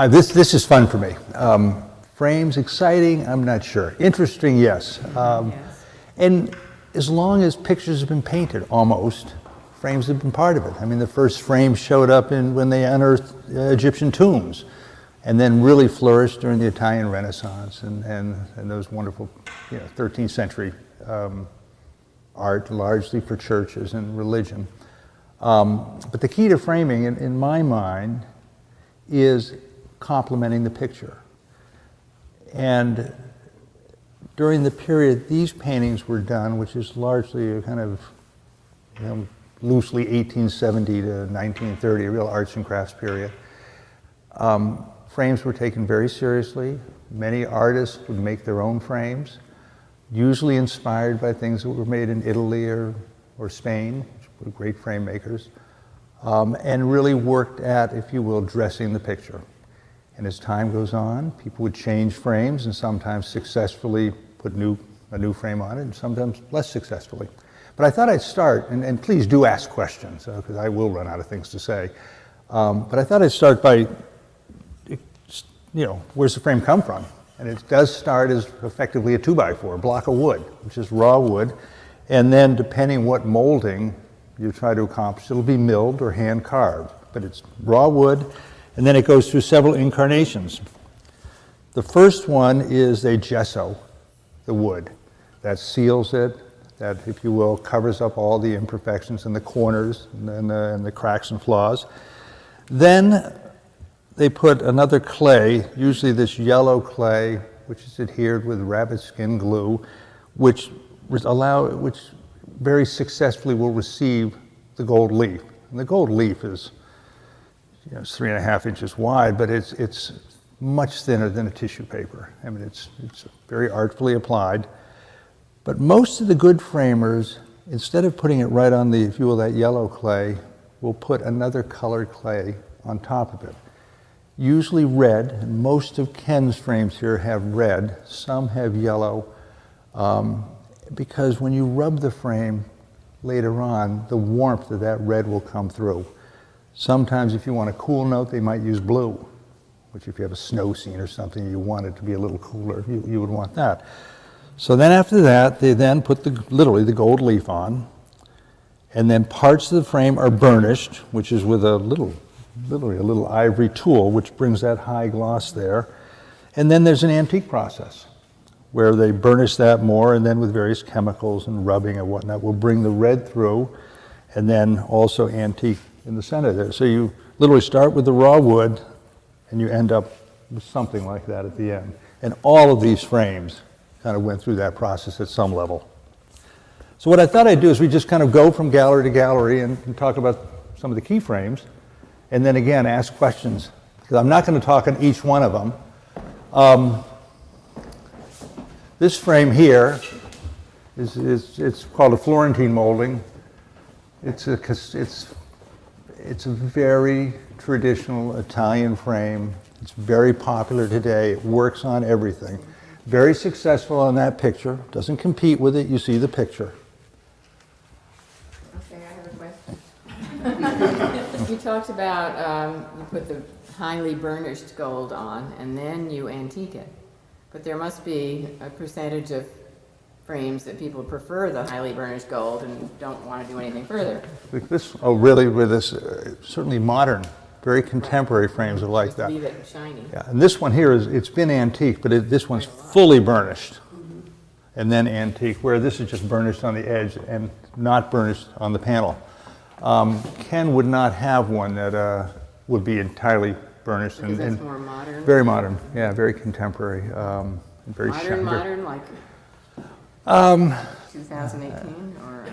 This is fun for me. Frames, exciting, I'm not sure. Interesting, yes. Yes. And as long as pictures have been painted, almost, frames have been part of it. I mean, the first frame showed up when they unearthed Egyptian tombs, and then really flourished during the Italian Renaissance and those wonderful 13th century art, largely for churches and religion. But the key to framing, in my mind, is complementing the picture. And during the period these paintings were done, which is largely a kind of loosely 1870 to 1930, a real arts and crafts period, frames were taken very seriously. Many artists would make their own frames, usually inspired by things that were made in Italy or Spain, which were great frame makers, and really worked at, if you will, dressing the picture. And as time goes on, people would change frames and sometimes successfully put a new frame on it, and sometimes less successfully. But I thought I'd start, and please do ask questions, because I will run out of things to say. But I thought I'd start by, where's the frame come from? And it does start as effectively a 2x4, a block of wood, which is raw wood. And then depending what molding you try to accomplish, it'll be milled or hand carved. But it's raw wood, and then it goes through several incarnations. The first one is they gesso the wood. That seals it, that, if you will, covers up all the imperfections and the corners and the cracks and flaws. Then they put another clay, usually this yellow clay, which is adhered with rabbit skin glue, which very successfully will receive the gold leaf. And the gold leaf is, it's 3.5 inches wide, but it's much thinner than a tissue paper. I mean, it's very artfully applied. But most of the good framers, instead of putting it right on the, if you will, that yellow clay, will put another colored clay on top of it. Usually red, and most of Ken's frames here have red, some have yellow, because when you rub the frame later on, the warmth of that red will come through. Sometimes if you want a cool note, they might use blue, which if you have a snow scene or something, you want it to be a little cooler, you would want that. So then after that, they then put literally the gold leaf on, and then parts of the frame are burnished, which is with literally a little ivory tool, which brings that high gloss there. And then there's an antique process where they burnish that more, and then with various chemicals and rubbing and whatnot, will bring the red through, and then also antique in the center there. So you literally start with the raw wood, and you end up with something like that at the end. And all of these frames kind of went through that process at some level. So what I thought I'd do is we just kind of go from gallery to gallery and talk about some of the key frames, and then again ask questions, because I'm not going to talk on each one of them. This frame here it's called a Florentine molding. It's a very traditional Italian frame. It's very popular today. It works on everything. Very successful on that picture. Doesn't compete with it. You see the picture. Okay, I have a question. You talked about you put the highly burnished gold on and then you antique it. But there must be a percentage of frames that people prefer the highly burnished gold and don't want to do anything further. Really, with this, certainly modern, very contemporary frames are like that. Leave it shiny. Yeah, and this one here it's been antique, but this one's fully burnished, and then antique, where this is just burnished on the edge and not burnished on the panel. Ken would not have one that would be entirely burnished. Because that's more modern? Very modern, yeah, very contemporary. Very modern, like 2018 or?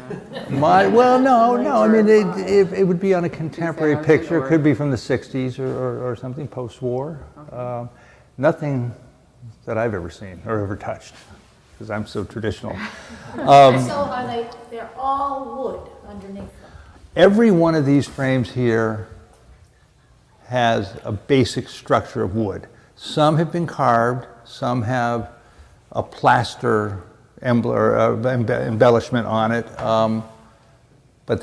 Well, no. I mean, it would be on a contemporary picture. It could be from the 60s or something post-war. Okay. Nothing that I've ever seen or ever touched, because I'm so traditional. So are they're all wood underneath them? Every one of these frames here has a basic structure of wood. Some have been carved, some have a plaster embellishment on it, but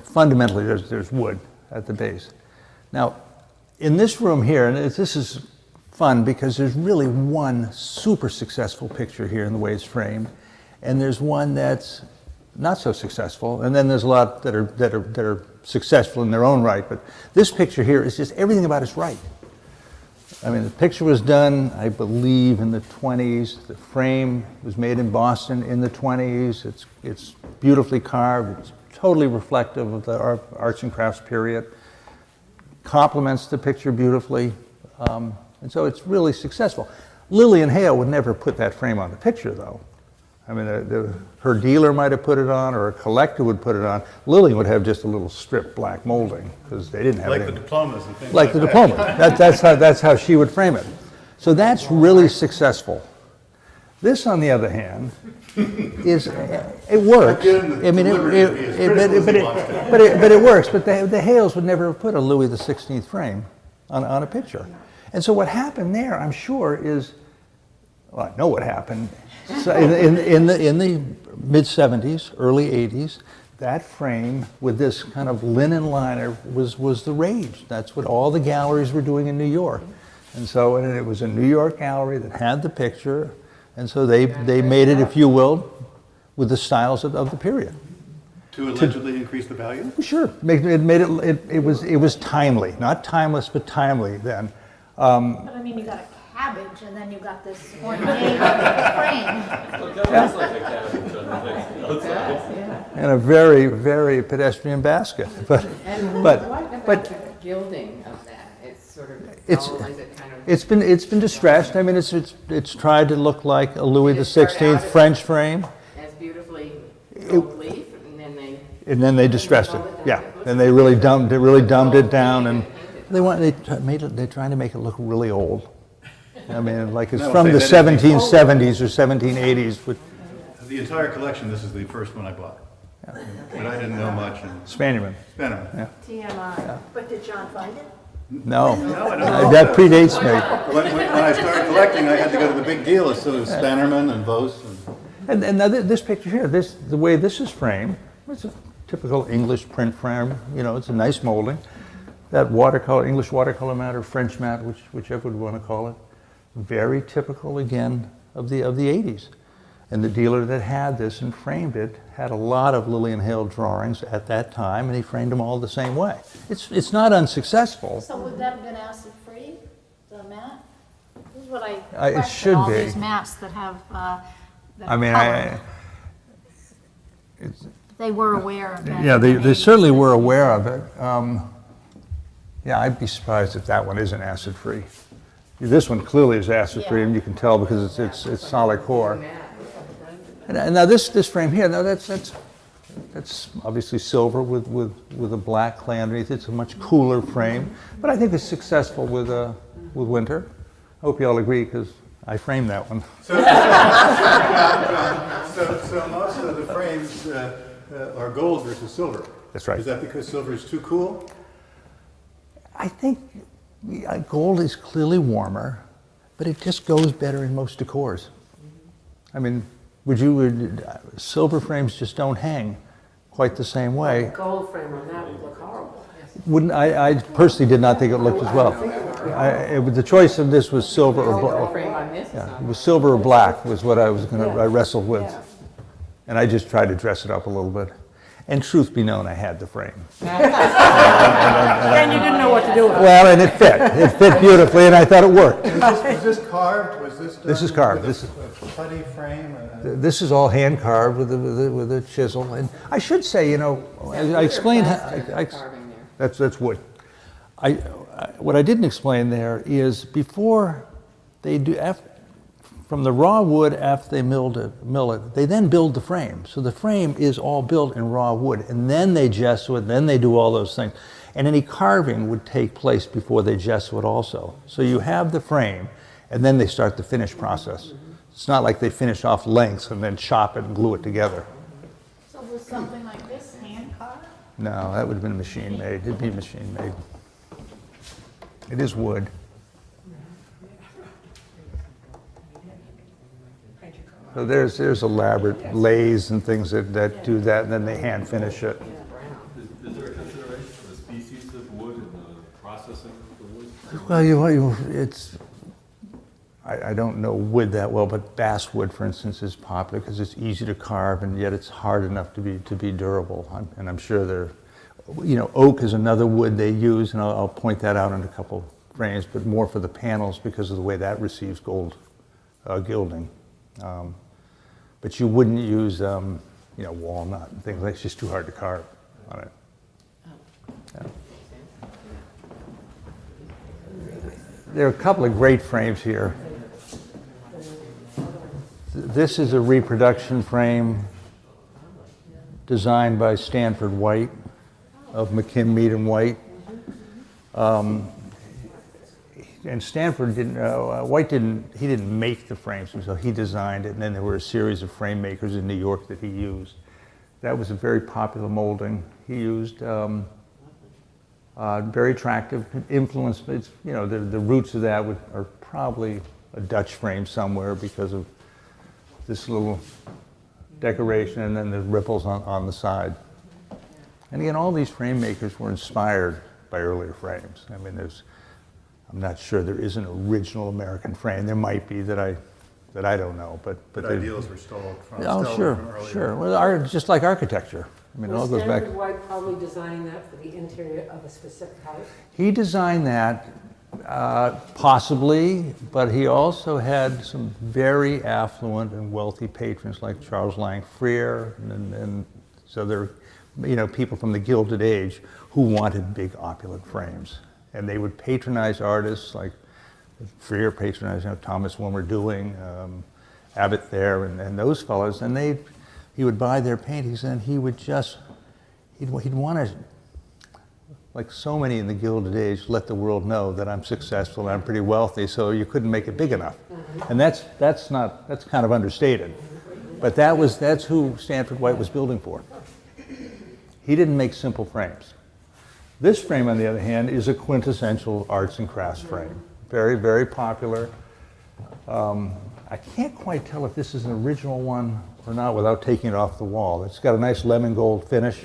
fundamentally there's wood at the base. Now, in this room here, and this is fun because there's really one super successful picture here in the way it's framed, and there's one that's not so successful, and then there's a lot that are successful in their own right. But this picture here is just everything about it's right. I mean, the picture was done, I believe, in the 20s. The frame was made in Boston in the 20s. It's beautifully carved. It's totally reflective of the arts and crafts period. Complements the picture beautifully. And so it's really successful. Lillian Hale would never put that frame on the picture, though. I mean, her dealer might have put it on, or a collector would put it on. Lillian would have just a little strip black molding, because they didn't have Like anything. the diplomas and things Like the diploma. That's how she would frame it. So that's really successful. This, on the other hand, is it works. I mean, but it works. But the Hales would never have put a Louis XVI frame on a picture. And so what happened there, I'm sure, is, well, I know what happened. So in the mid 70s, early 80s, that frame with this kind of linen liner was the rage. That's what all the galleries were doing in New York. And so it was a New York gallery that had the picture, and so they made it, if you will, with the styles of the period. To allegedly increase the value? Sure, it was timely, not timeless, but timely then. But I mean, you got a cabbage, and then you got this ornate frame. Look, that looks like a cabbage on the outside. And a very, very pedestrian basket. But What about the gilding of that? It's sort of, It's- dull, is it kind of? it's been distressed. I mean, it's tried to look like a Louis Did it start XVI out as- French frame, As beautifully gold leaf, and then they distressed it. Yeah, and they really dumbed it down, and they're trying to make it look really old. I mean, like it's No, from say the that again. 1770s or 1780s. With The entire collection, this is the first one I bought. But I didn't know much and Spanierman. spent it. TMI. But did John find it? No, I don't know. that predates me. When I started collecting, I had to go to the big dealers, so it was Spannerman and Vos. And now this picture here, the way this is framed, it's a typical English print frame. You know, it's a nice molding. That watercolor, English watercolor mat or French mat, whichever you want to call it, very typical again of the 80s. And the dealer that had this and framed it had a lot of Lillian Hale drawings at that time, and he framed them all the same way. It's not unsuccessful. So would that have been acid-free, the mat? This is what I It question, should all be. these mats that have, that I mean, color. They were aware of that. yeah, they certainly were aware of it. Yeah, I'd be surprised if that one isn't acid-free. This one clearly is acid-free, Yeah. and you can tell because it's solid core. And now this frame here, now that's obviously silver with a black clay underneath. It's a much cooler frame, but I think it's successful with winter. I hope you all agree because I framed that one. So most of the frames are gold versus silver. That's right. Is that because silver is too cool? I think gold is clearly warmer, but it just goes better in most decors. I mean, silver frames just don't hang quite the same way. Gold frame on that would look horrible. I personally did not think it looked as well. The choice of this was silver or black. Frame on this is Yeah, not. it was silver or black was what I wrestled with. And I just tried to dress it up a little bit. And truth be known, I had the frame. Then you didn't know what to do with it. Well, and it fit. It fit beautifully, and I thought it worked. Was this carved? Was this done This is carved. with This is- a putty frame? This is all hand carved with a chisel. And I should say, you know, I explained. Carving there. That's wood. What I didn't explain there is before they do, from the raw wood after they mill it, they then build the frame. So the frame is all built in raw wood, and then they gesso it, then they do all those things. And any carving would take place before they gesso it also. So you have the frame, and then they start the finish process. It's not like they finish off lengths and then chop it and glue it together. So was something like this hand-carved? No, that would have been machine made. It'd be machine made. It is wood. So there's elaborate lathes and things that do that, and then they hand finish it. Is there a consideration for the species of wood and the processing of the wood? Well, it's, I don't know wood that well, but basswood, for instance, is popular because it's easy to carve and yet it's hard enough to be durable. And I'm sure oak is another wood they use, and I'll point that out in a couple frames, but more for the panels because of the way that receives gold gilding. But you wouldn't use, walnut and things like that. It's just too hard to carve on it. Yeah. There are a couple of great frames here. This is a reproduction frame designed by Stanford White of McKim, Mead and White. And Stanford White didn't make the frames, so he designed it, and then there were a series of frame makers in New York that he used. That was a very popular molding. He used very attractive, influenced, the roots of that are probably a Dutch frame somewhere because of this little decoration and then the ripples on the side. And again, all these frame makers were inspired by earlier frames. I mean, I'm not sure there is an original American frame. There might be that I don't know, but ideals were stolen from sure, earlier. sure. Well, just like architecture. I mean, it all Was goes back. Stanford White probably designing that for the interior of a specific house? He designed that, possibly, but he also had some very affluent and wealthy patrons like Charles Lang Freer, and so there are, people from the Gilded Age who wanted big opulent frames. And they would patronize artists like Freer patronized Thomas Wilmer Dewing, Abbott Thayer, and those fellows, and he would buy their paintings, and he'd want to, like so many in the Gilded Age, let the world know that I'm successful and I'm pretty wealthy, so you couldn't make it big enough. And that's kind of understated. But that's who Stanford White was building for. He didn't make simple frames. This frame, on the other hand, is a quintessential arts and crafts frame. Very, very popular. I can't quite tell if this is an original one or not without taking it off the wall. It's got a nice lemon gold finish,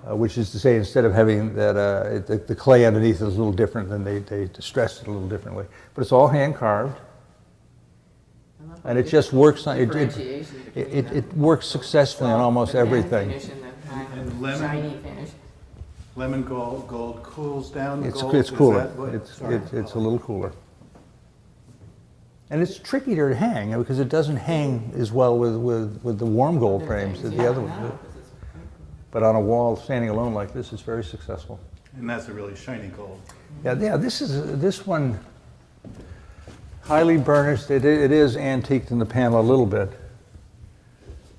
which is to say, instead of having that, the clay underneath is a little different, than they distressed it a little differently. But it's all hand carved, and it just works. It works successfully on almost everything. And lemon, shiny finish. lemon gold cools down the It's gold? cooler. Is that what- It's a little cooler. And it's trickier to hang because it doesn't hang as well with the warm gold frames as the other ones. But on a wall, standing alone like this is very successful. And that's a really shiny gold. Yeah. This one, highly burnished. It is antiqued in the panel a little bit.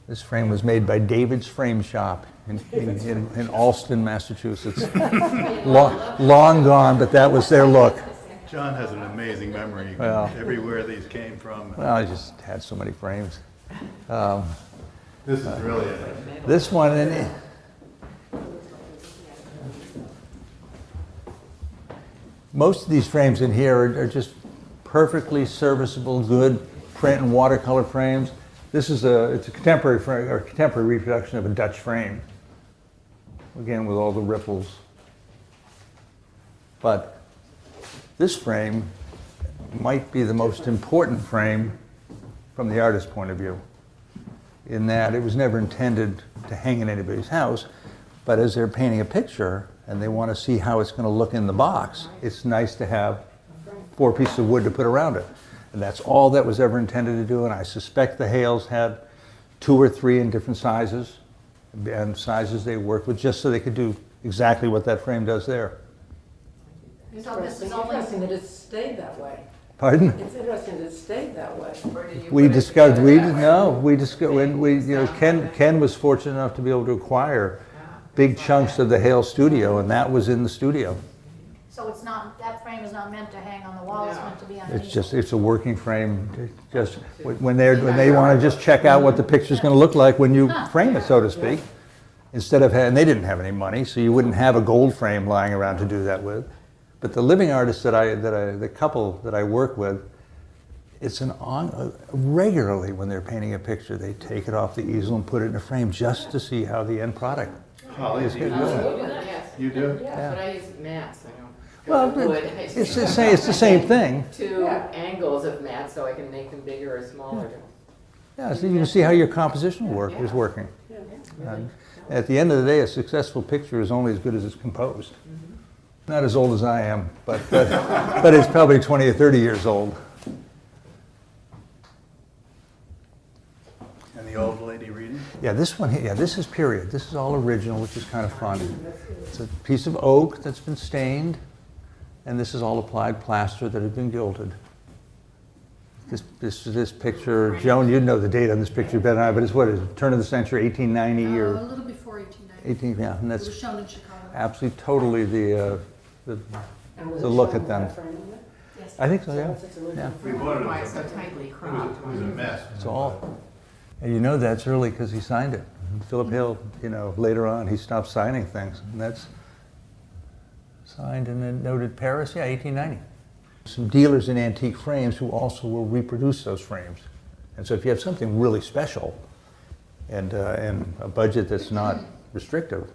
This frame was made by David's Frame Shop in Alston, Massachusetts. long gone, but that was their look. John has an amazing memory. Well. Everywhere these came from. Well, I just had so many frames. This is really it. This one, most of these frames in here are just perfectly serviceable, good print and watercolor frames. It's a contemporary frame, or contemporary reproduction of a Dutch frame. Again, with all the ripples. But this frame might be the most important frame from the artist's point of view, in that it was never intended to hang in anybody's house, but as they're painting a picture and they want to see how it's going to look in the box, it's nice to have 4 pieces of wood to put around it. And that's all that was ever intended to do, and I suspect the Hales had 2 or 3 in different sizes, and sizes they worked with, just so they could do exactly what that frame does there. So this is Interesting only, that it stayed that way. Pardon? It's interesting that it stayed that way. Ken was fortunate enough to be able to acquire big chunks of the Hale studio, and that was in the studio. so it's not, that frame is not meant to hang on the wall, it's meant to be underneath. It's a working frame, just when they want to just check out what the picture's going to look like when you frame it, so to speak. Instead of and they didn't have any money, so you wouldn't have a gold frame lying around to do that with. But the living artists the couple that I work with, it's regularly when they're painting a picture, they take it off the easel and put it in a frame just to see how the end product. Holly, do you do that? Yes. You do? But I use mats, I don't. go Well, to wood. it's the same thing. Two angles of mats so I can make them bigger or smaller. Yeah, so you can see how your compositional work is working. And at the end of the day, a successful picture is only as good as it's composed. Not as old as I am, but it's probably 20 or 30 years old. And the old lady reading? Yeah, this one here, yeah, this is period. This is all original, which is kind of fun. It's a piece of oak that's been stained, and this is all applied plaster that had been gilded. This picture, Joan, you'd know the date on this picture better than I, but it's what is it, turn of the century, 1890 A or little before 1890. 18, yeah, and It was that's shown in Chicago. absolutely totally the And was the it look shown at them. with that frame in it? Yes. I think so, yeah. It's original. Yeah. We bought it. Why it's so tightly cropped. It was a mess. It's all, and you know that's early because he signed it. Philip Hale, later on, he stopped signing things, and that's signed and then noted Paris, yeah, 1890. Some dealers in antique frames who also will reproduce those frames. And so if you have something really special and a budget that's not restrictive,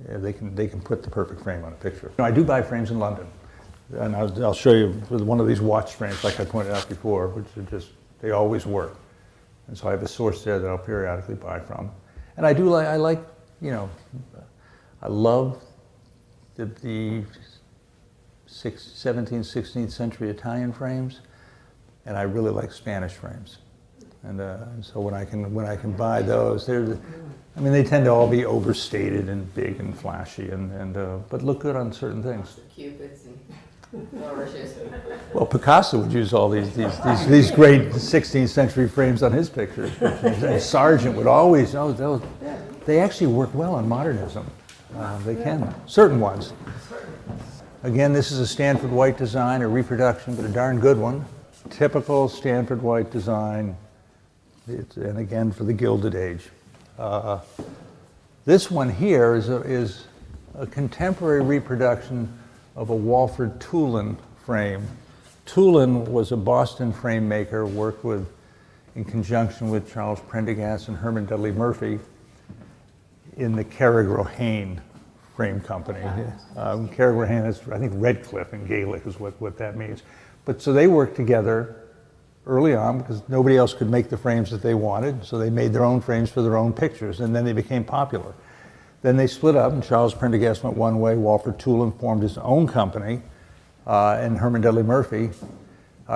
they can put the perfect frame on a picture. I do buy frames in London, and I'll show you with one of these watch frames, like I pointed out before, which are just, they always work. And so I have a source there that I'll periodically buy from. And I love the 17th, 16th century Italian frames, and I really like Spanish frames. And so when I can buy those, they tend to all be overstated and big and flashy, but look good on certain things. Cupids and flourishes. Well, Picasso would use all these great 16th century frames on his pictures. And Sargent would always, they actually work well on modernism. They can, certain ones. Again, this is a Stanford White design, a reproduction, but a darn good one. Typical Stanford White design, and again for the Gilded Age. This one here is a contemporary reproduction of a Walford Tulin frame. Tulin was a Boston frame maker, worked in conjunction with Charles Prendergast and Herman Dudley Murphy in the Carrigrohane frame company. Carrigrohane is, I think, Redcliffe in Gaelic is what that means. But so they worked together early on because nobody else could make the frames that they wanted, so they made their own frames for their own pictures, and then they became popular. Then they split up, and Charles Prendergast went one way, Walford Tulin formed his own company, and Herman Dudley Murphy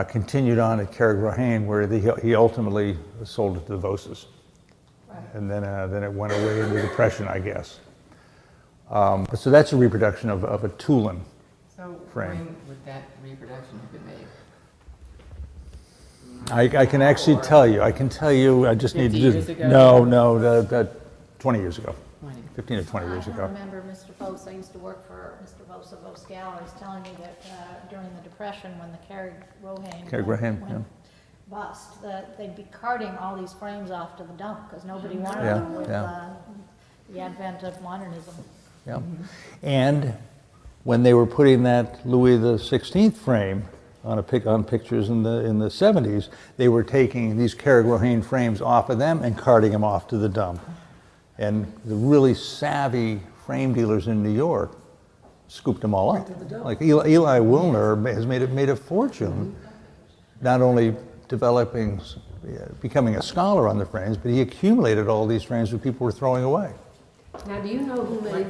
continued on at Carrigrohane, where he ultimately sold it to the Vosses. And then it went away in the Depression, I guess. So that's a reproduction of a Tulin. So frame. when would that reproduction have been made? I can actually tell you. I can tell you. I just need 50 to. years ago? No, 20 years ago. 20. 15 or 20 years I ago. remember Mr. Vos, I used to work for Mr. Vos of Vos Galleries, telling me that during the Depression, when the Carrigrohane, went yeah. bust, that they'd be carting all these frames off to the dump because nobody wanted Yeah, them with yeah. the advent of modernism. Yeah. And when they were putting that Louis XVI frame on pictures in the 70s, they were taking these Carrigrohane frames off of them and carting them off to the dump. And the really savvy frame dealers in New York scooped them all up. Like Eli Wilner has made a fortune, not only becoming a scholar on the frames, but he accumulated all these frames that people were throwing away. Now, do you know who made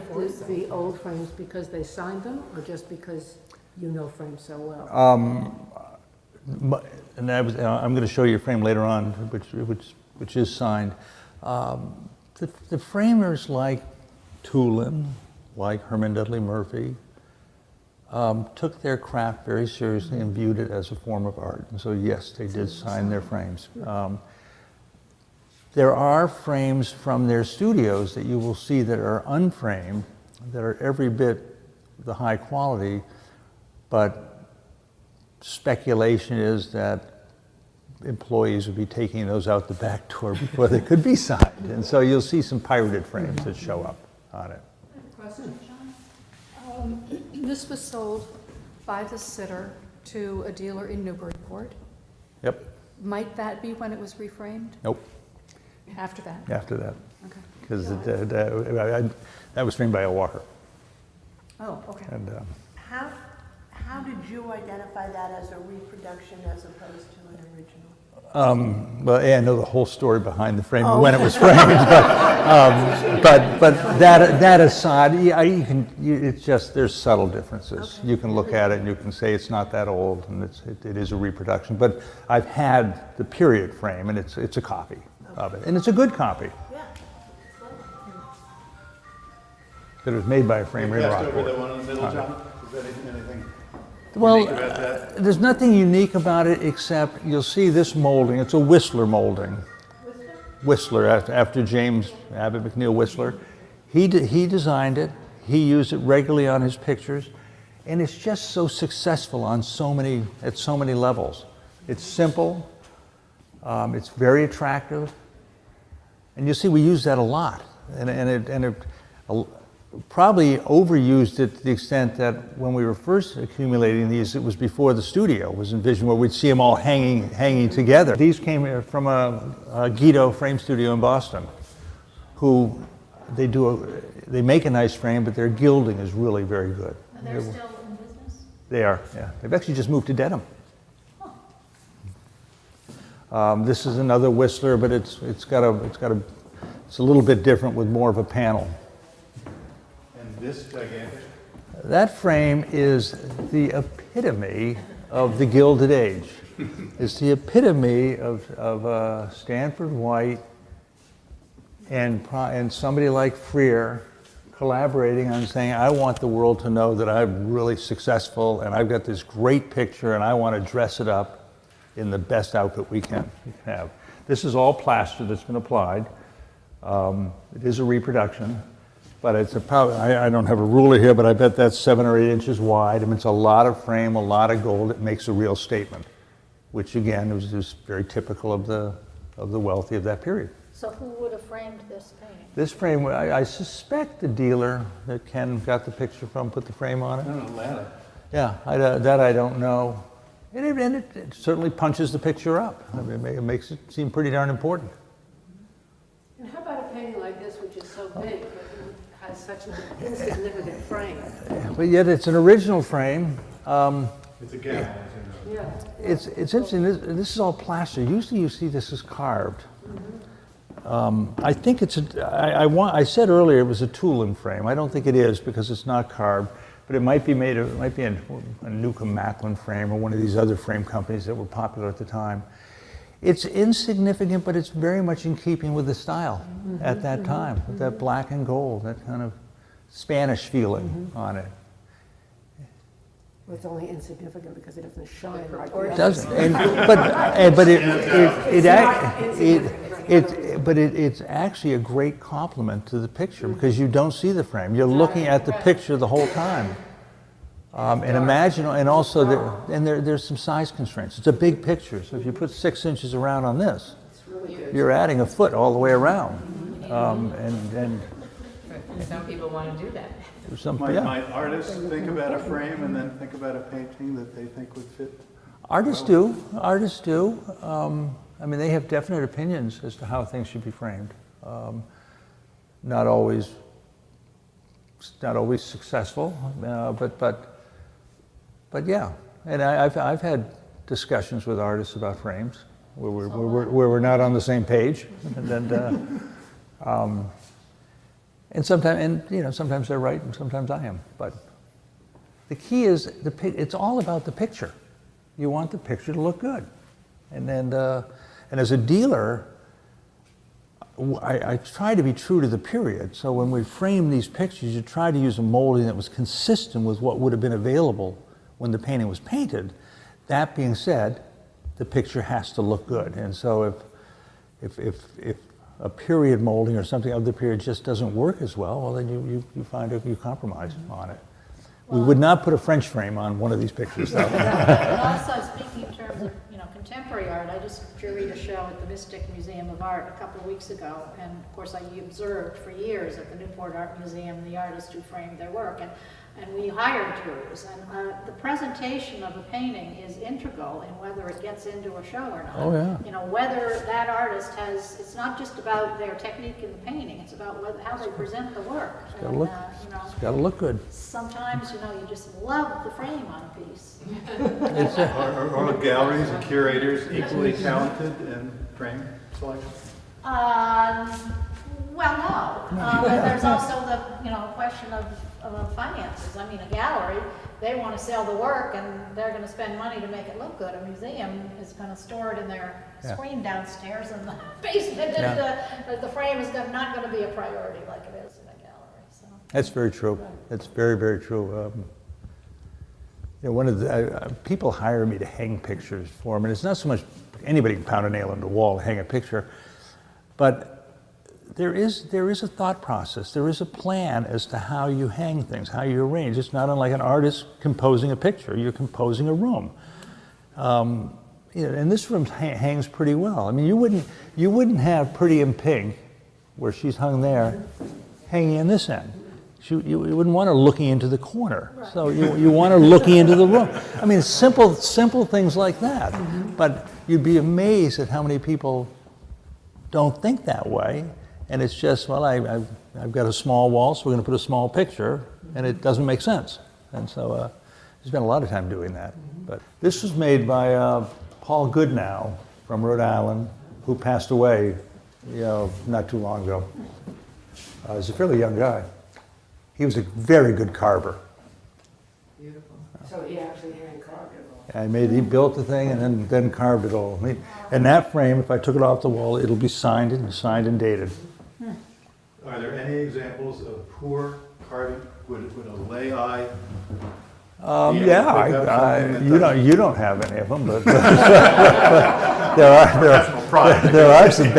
the old frames because they signed them, or just because you know frames so well? And I'm going to show you a frame later on, which is signed. The framers like Tulin, like Herman Dudley Murphy, took their craft very seriously and viewed it as a form of art. And so yes, they did sign their frames. There are frames from their studios that you will see that are unframed, that are every bit the high quality, but speculation is that employees would be taking those out the back door before they could be signed. And so you'll see some pirated frames that show up on it. Question, John? This was sold by the sitter to a dealer in Newburyport. Yep. Might that be when it was reframed? Nope. After that? After that. Okay. Because that was framed by a Walker. Oh, okay. And How how did you identify that as a reproduction as opposed to an original? Well, yeah, I know the whole story behind the frame and when it was framed, but that aside, yeah, it's just, there's subtle differences. Okay. You can look at it and you can say it's not that old, and it is a reproduction. But I've had the period frame, and it's a copy of it, and it's a good copy. Yeah. That was made by a frame You in passed over Rockport. the one in the middle, John? Is there anything Well, unique about that? there's nothing unique about it except you'll see this molding. It's a Whistler molding. Whistler, after James Abbott McNeill Whistler. He designed it. He used it regularly on his pictures, and it's just so successful on at so many levels. It's simple. It's very attractive, and you see we use that a lot, and it probably overused it to the extent that when we were first accumulating these, it was before the studio was envisioned, where we'd see them all hanging together. These came from a Guido frame studio in Boston, who they make a nice frame, but their gilding is really very good. And they're still in business? They are, yeah. They've actually just moved to Dedham. This is another Whistler, but it's a little bit different with more of a panel. And this gigantic? That frame is the epitome of the Gilded Age. It's the epitome of Stanford White and somebody like Freer collaborating on saying, I want the world to know that I'm really successful and I've got this great picture and I want to dress it up in the best outfit we can have. This is all plaster that's been applied. It is a reproduction, but it's I don't have a ruler here, but I bet that's 7 or 8 inches wide. I mean, it's a lot of frame, a lot of gold. It makes a real statement, which again was just very typical of the wealthy of that period. So who would have framed this painting? This frame, I suspect the dealer that Ken got the picture from put the frame on it. No, Atlanta. Yeah, that I don't know. And it certainly punches the picture up. I mean, it makes it seem pretty darn important. And how about a painting like this, which is so big, but has such an insignificant frame? But yet it's an original frame. It's a gap. Yeah. It's interesting, this is all plaster. Usually you see this as carved. I think I said earlier it was a tooling frame. I don't think it is because it's not carved, but it might be a Newcomb Macklin frame or one of these other frame companies that were popular at the time. It's insignificant, but it's very much in keeping with the style at that time, with that black and gold, that kind of Spanish feeling on it. Well, it's only insignificant because it doesn't shine like It the doesn't, but it's actually a great compliment to the picture because you don't see the frame. You're looking at the picture the whole time. And imagine, and also there's some size constraints. It's a big picture, so if you put 6 inches around on this, you're adding a foot all the way around. And Some people want to do that. Might artists think about a frame and then think about a painting that they think would fit? Artists do. I mean, they have definite opinions as to how things should be framed. Not always successful, but yeah. And I've had discussions with artists about frames where we're not on the same page, and sometimes they're right and sometimes I am. But the key is it's all about the picture. You want the picture to look good, and as a dealer, I try to be true to the period. So when we frame these pictures, you try to use a molding that was consistent with what would have been available when the painting was painted. That being said, the picture has to look good. And so if a period molding or something of the period just doesn't work as well, then you compromise on it. We would not put a French frame on one of these pictures, though. And also, speaking in terms of, contemporary art, I just juried a show at the Mystic Museum of Art a couple of weeks ago, and of course I observed for years at the Newport Art Museum the artists who framed their work, and and we hire jurors. And the presentation of a painting is integral in whether it gets into a show or not. Oh, yeah. You know, whether that artist has, it's not just about their technique in the painting, it's about how they present the work. It's gotta look, you know, it's gotta look good. sometimes, you know, you just love the frame on a piece. It's a- Are galleries and curators equally talented in frame selection? Well, no. And there's also the, you know, question of finances. I mean, a gallery, they want to sell the work and they're going to spend money to make it look good. A museum is going to store it in their Yeah. screen downstairs in the basement. And the frame is not going to be a priority like it is in a gallery. So. That's very true. That's very, very true. You know, one of the people hire me to hang pictures for them, and it's not so much anybody can pound a nail in the wall and hang a picture, but there is a thought process. There is a plan as to how you hang things, how you arrange. It's not unlike an artist composing a picture. You're composing a room. You know, and this room hangs pretty well. I mean, you wouldn't have Pretty in Pink, where she's hung there, hanging in this end. You wouldn't want her looking into the corner. Right. So you want her looking into the room. I mean, simple things like that. Mm-hmm. But you'd be amazed at how many people don't think that way. And it's just, well, I've got a small wall, so we're going to put a small picture, and it doesn't make sense. And so I spent a lot of time doing that. But this was made by Paul Goodnow from Rhode Island, who passed away, you know, not too long ago. He's a fairly young guy. He was a very good carver. Beautiful. So he actually hand carved it all. And he built the thing and then carved it all. And that frame, if I took it off the wall, it'll be signed and dated. Are there any examples of poor carving? Would a lay eye? Yeah, you don't have any of them, but there are some.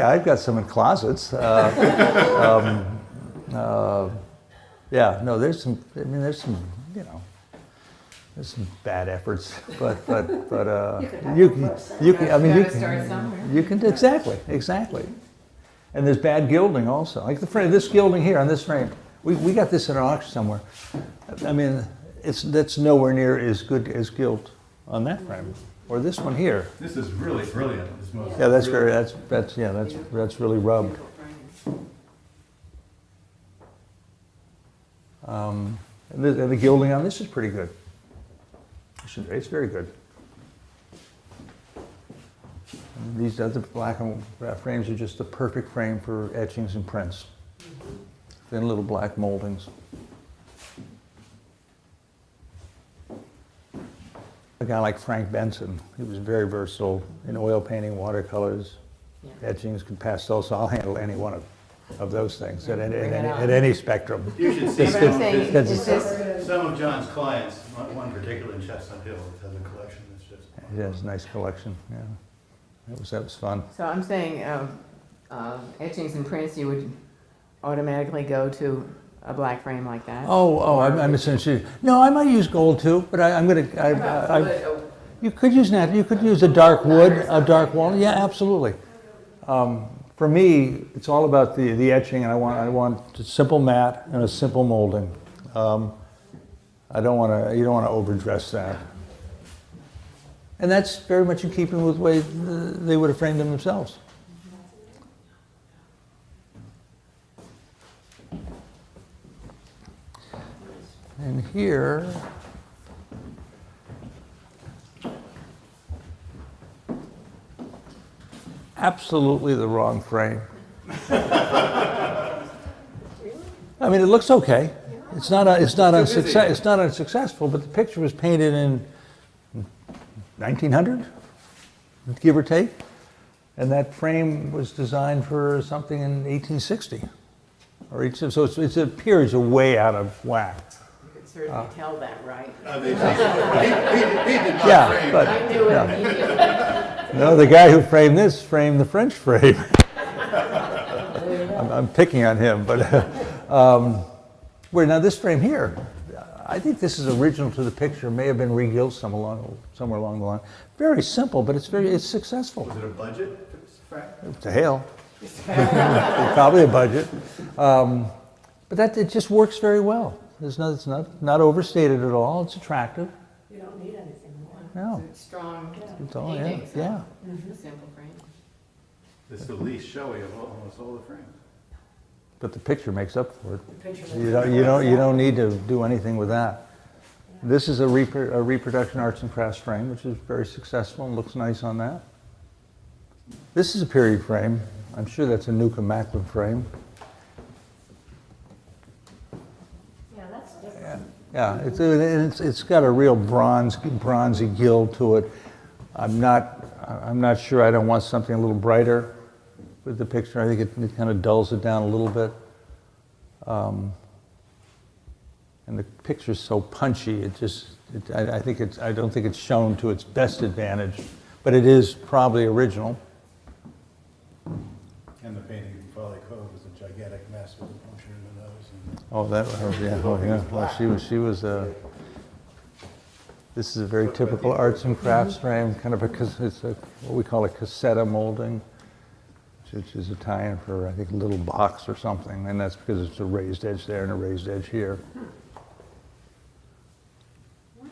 I've got some in closets. Yeah, no, there's some. I mean, there's some. You know, there's some bad efforts, but you can. I mean, you Gotta start somewhere. can. You can exactly. And there's bad gilding also. Like the frame, this gilding here on this frame, we got this at an auction somewhere. I mean, that's nowhere near as good as gilt on that frame, or this one here. This is really brilliant. Yeah, that's really rubbed. And the gilding on this is pretty good. It's very good. And these other black and frames are just the perfect frame for etchings and prints. Thin little black moldings. A guy like Frank Benson, he was very versatile in oil painting, watercolors, etchings, pastels, so I'll handle any one of those things at any spectrum. You should see That's- some of John's clients, one particular in Chestnut Hill, has a collection that's just. It has a nice collection, yeah. That was fun. So I'm saying etchings and prints, you would automatically go to a black frame like that? I'm essentially, no, I might use gold too, but you could use a dark wood, a dark wall, yeah, absolutely. For me, it's all about the etching, and I want a simple matte and a simple molding. You don't want to overdress that. And that's very much in keeping with the way they would have framed them themselves. And here, absolutely the wrong frame. I mean, it looks okay. It's not unsuccessful, but the picture was painted in 1900, give or take, and that frame was designed for something in 1860, so it appears way out of whack. You could certainly tell that, right? He did not Yeah, but I knew it immediately. no, the guy who framed this framed the French frame. I'm picking on him, but where now this frame here, I think this is original to the picture. May have been re-gilt somewhere along the line. Very simple, but it's successful. Was it a budget, Frank? It's a Hale. Probably a budget, but it just works very well. It's not overstated at all. It's attractive. You don't need anything more. No. It's a strong It's all, yeah, painting, so yeah. a simple frame. It's the least showy of almost all the frames. But the picture makes up for it. The picture You don't need to do anything with that. This is a reproduction arts and crafts frame, which is very successful and looks nice on that. This is a period frame. I'm sure that's a Newcomb Macklin frame. Yeah, that's different. Yeah, it's got a real bronzy gild to it. I'm not sure. I don't want something a little brighter with the picture. I think it kind of dulls it down a little bit. And the picture's so punchy. I don't think it's shown to its best advantage, but it is probably original. And the painting in Folly Cove was a gigantic mess with the puncture in the nose. Oh, Well, she was. This is a very typical arts and crafts frame, kind of what we call a cassetta molding, which is Italian for, I think, a little box or something, and that's because it's a raised edge there and a raised edge here.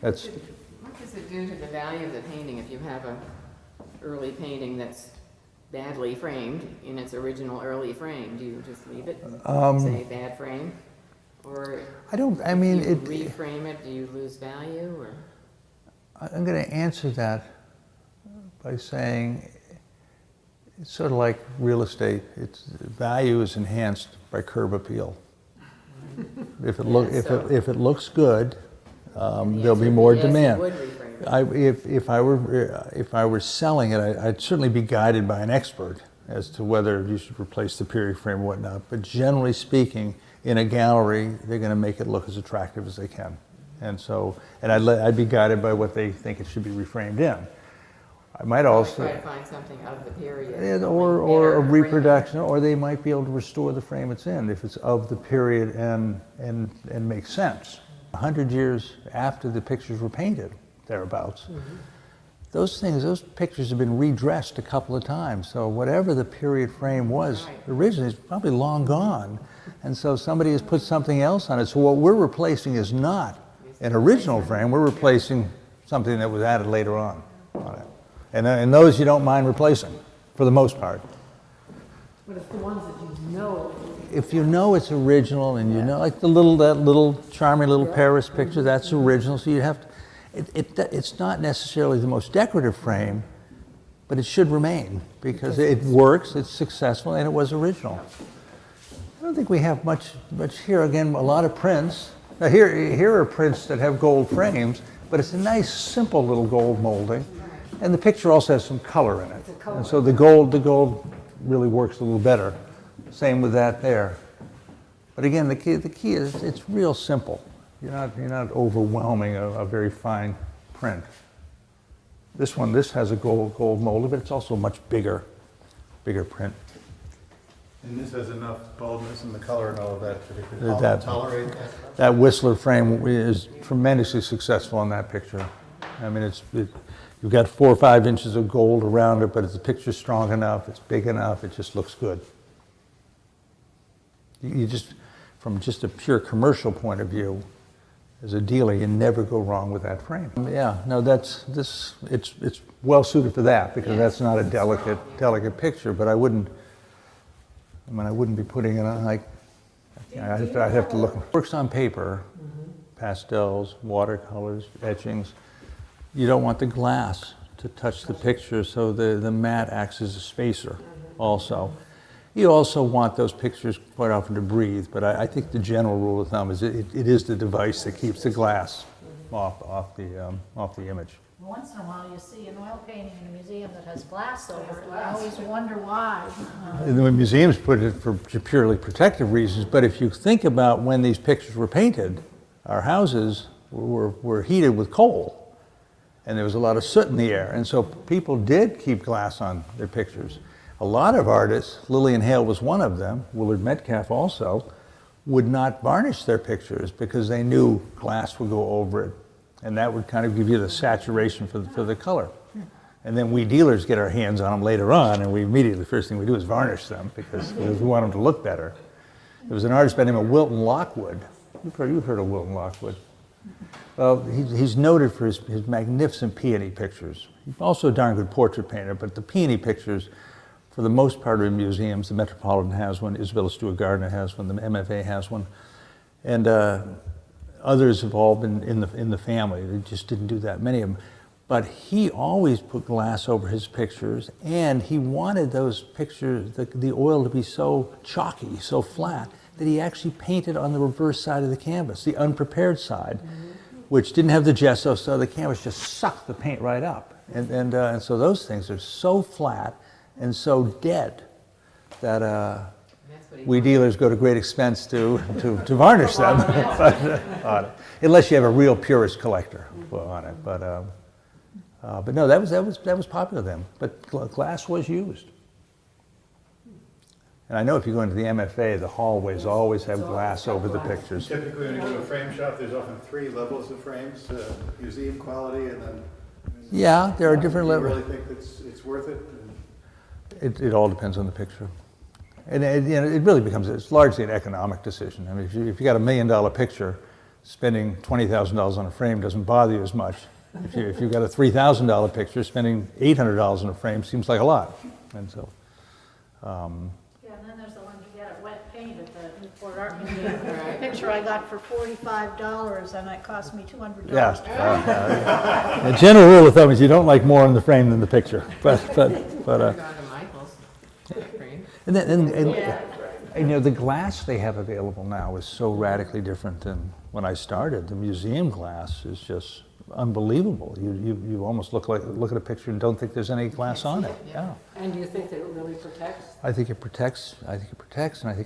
What does it do to the value of the painting if you have a early painting that's badly framed in its original early frame? Do you just leave it, say bad frame? Or I mean, if you reframe it, do you lose value? Or? I'm going to answer that by saying it's sort of like real estate. Its value is enhanced by curb appeal. If it looks good, there'll be more demand. If I were selling it, I'd certainly be guided by an expert as to whether you should replace the period frame or whatnot. But generally speaking, in a gallery, they're going to make it look as attractive as they can. And I'd be guided by what they think it should be reframed in. I might also try to find something of the period, or a reproduction, or they might be able to restore the frame it's in if it's of the period and makes sense. 100 years after the pictures were painted, thereabouts, those pictures have been redressed a couple of times. So whatever the period frame was originally is probably long gone, and so somebody has put something else on it. So what we're replacing is not an original frame. We're replacing something that was added later on it. And those you don't mind replacing, for the most part. But it's the ones that you know. If you know it's original, and you know, like that little charming little Paris picture, that's original. So you have to. It's not necessarily the most decorative frame, but it should remain because it works, it's successful, and it was original. I don't think we have much here. Again, a lot of prints. Now here are prints that have gold frames, but it's a nice, simple little gold molding, and the picture also has some color in it. And so the gold really works a little better. Same with that there. But again, the key is it's real simple. You're not overwhelming a very fine print. This has a gold molding, but it's also a much bigger print. And this has enough boldness in the color and all of that to tolerate that? That Whistler frame is tremendously successful in that picture. I mean, you've got 4 or 5 inches of gold around it, but the picture's strong enough, it's big enough, it just looks good. You just, from just a pure commercial point of view, as a dealer, you never go wrong with that frame. Yeah, no, it's well suited for that because that's not a delicate picture, but I wouldn't be putting it on, like, I'd have to look. It works on paper, pastels, watercolors, etchings. You don't want the glass to touch the picture, so the mat acts as a spacer also. You also want those pictures quite often to breathe, but I think the general rule of thumb is it is the device that keeps the glass off the image. Once in a while, you see an oil painting in a museum that has glass over it. I always wonder why. And the museums put it for purely protective reasons, but if you think about when these pictures were painted, our houses were heated with coal, and there was a lot of soot in the air, and so people did keep glass on their pictures. A lot of artists, Lillian Hale was one of them, Willard Metcalf also, would not varnish their pictures because they knew glass would go over it, and that would kind of give you the saturation for the color. And then we dealers get our hands on them later on, and the first thing we do is varnish them because we want them to look better. There was an artist by the name of Wilton Lockwood You've heard of Wilton Lockwood. Well, he's noted for his magnificent peony pictures. He's also a darn good portrait painter, but the peony pictures, for the most part, are in museums. The Metropolitan has one, Isabella Stewart Gardner has one, the MFA has one, and others have all been in the family. They just didn't do that many of them. But he always put glass over his pictures, and he wanted those pictures, the oil to be so chalky, so flat, that he actually painted on the reverse side of the canvas, the unprepared side, which didn't have the gesso, so the canvas just sucked the paint right up. And so those things are so flat and so dead that we dealers go to great expense to varnish them, unless you have a real purist collector on it. But no, that was popular then. But glass was used. And I know if you go into the MFA, the hallways always have glass over the pictures. Typically, when you go to a frame shop, there's often 3 levels of frames, museum quality, and then. Yeah, there are different Do you levels. really think it's worth it? It all depends on the picture. And it really becomes, it's largely an economic decision. I mean, if you got $1 million picture, spending $20,000 on a frame doesn't bother you as much. If you've got a $3,000 picture, spending $800 on a frame seems like a lot. And so. Yeah, and then there's the ones you get at wet paint at the Newport Art Museum. The picture I got for $45 and it cost me $200. Yeah. The general rule of thumb is you don't like more in the frame than the picture. But Go to Michael's frame. and you know, the glass they have available now is so radically different than when I started. The museum glass is just unbelievable. You almost look at a picture and don't think there's any glass on it. Yeah. And do you think that it really protects? I think it protects, and I think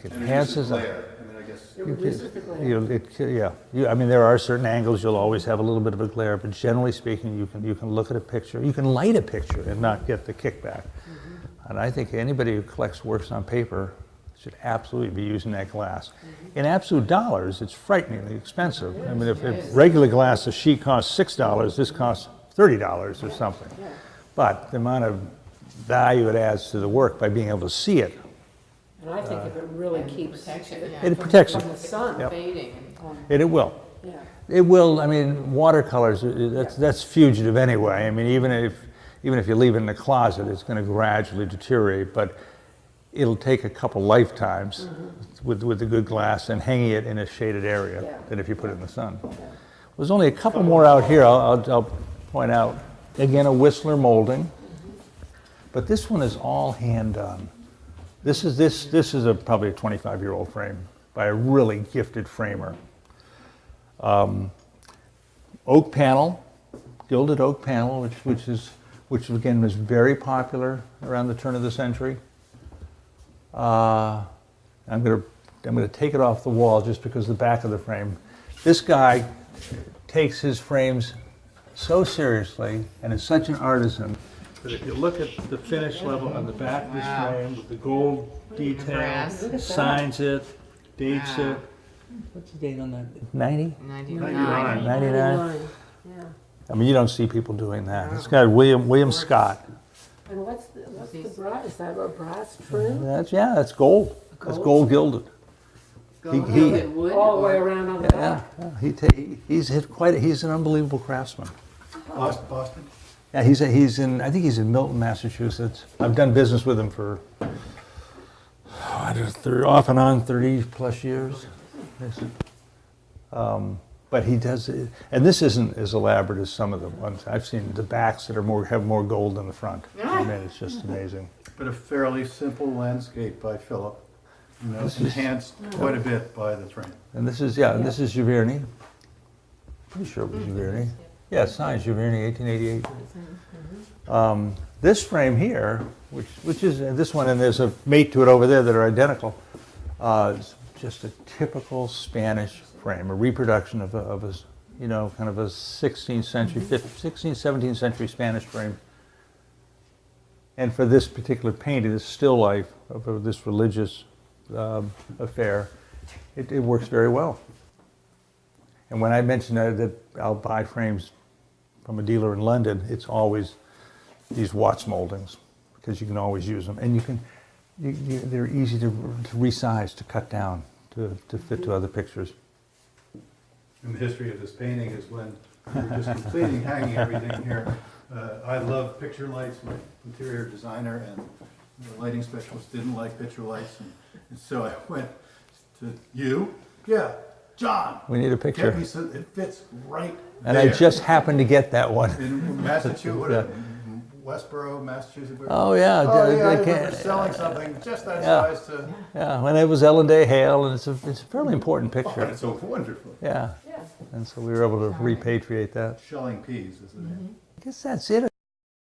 it And enhances. glare. I mean, I guess. It reduces the glare. I mean, there are certain angles you'll always have a little bit of a glare, but generally speaking, you can look at a picture, you can light a picture and not get the kickback. And I think anybody who collects works on paper should absolutely be using that glass. In absolute dollars, it's frighteningly expensive. I mean, if regular glass, a sheet costs $6, this costs $30 or something. But the amount of value it adds to the work by being able to see it, And I think if it really keeps Protection, it yeah. it protects from it. the sun. Yep. Fading. It will. Yeah. It will. I mean, watercolors, that's fugitive anyway. I mean, even if you leave it in the closet, it's going to gradually deteriorate, but it'll take a couple lifetimes with the good glass and hanging it in a shaded area than if you put it in the sun. There's only a couple more out here I'll point out. Again, a Whistler molding, but this one is all hand done. This is probably a 25-year-old frame by a really gifted framer. Oak panel, gilded oak panel, which again was very popular around the turn of the century. I'm going to take it off the wall just because the back of the frame. This guy takes his frames so seriously and is such an artisan that if you look at the finish level on the back of this frame with the gold detail, brass. signs it, dates it. What's the date on that? 90? 99. 99? Yeah. I mean, you don't see people doing that. This guy, William Scott. And what's the brass? Is that a brass trim? That's gold. That's gold gilded. All the way around on the back? He's an unbelievable craftsman. Boston? Yeah, I think he's in Milton, Massachusetts. I've done business with him for off and on 30 plus years. But he does it, and this isn't as elaborate as some of the ones I've seen. The backs that have more gold than the front. I mean, it's just amazing. But a fairly simple landscape by Philip. Enhanced quite a bit by the frame. And this is Giverny. Pretty sure it was Giverny. Yeah, signed Giverny, 1888. This frame here, which is this one, and there's a mate to it over there that are identical. Is just a typical Spanish frame, a reproduction of a kind of a 16th century, 17th century Spanish frame. And for this particular painting, this still life of this religious affair, it works very well. And when I mention that I'll buy frames from a dealer in London, it's always these Watts moldings, because you can always use them, and they're easy to resize, to cut down, to fit to other pictures. in the history of this painting is when we were just completing hanging everything here. I love picture lights. My interior designer and the lighting specialist didn't like picture lights, and so I went to you. Yeah, John. We need a picture. Get me so it fits right And there. I just happened to get that one. In Massachusetts, Westboro, Massachusetts. Oh, yeah. Oh, yeah, I they remember can't- selling something just that Yeah. size to, Yeah, when it was Ellen Day Hale, and it's a fairly important oh, picture. it's so wonderful. Yeah, and so we were able to repatriate that. Shelling peas is the name. I guess that's it.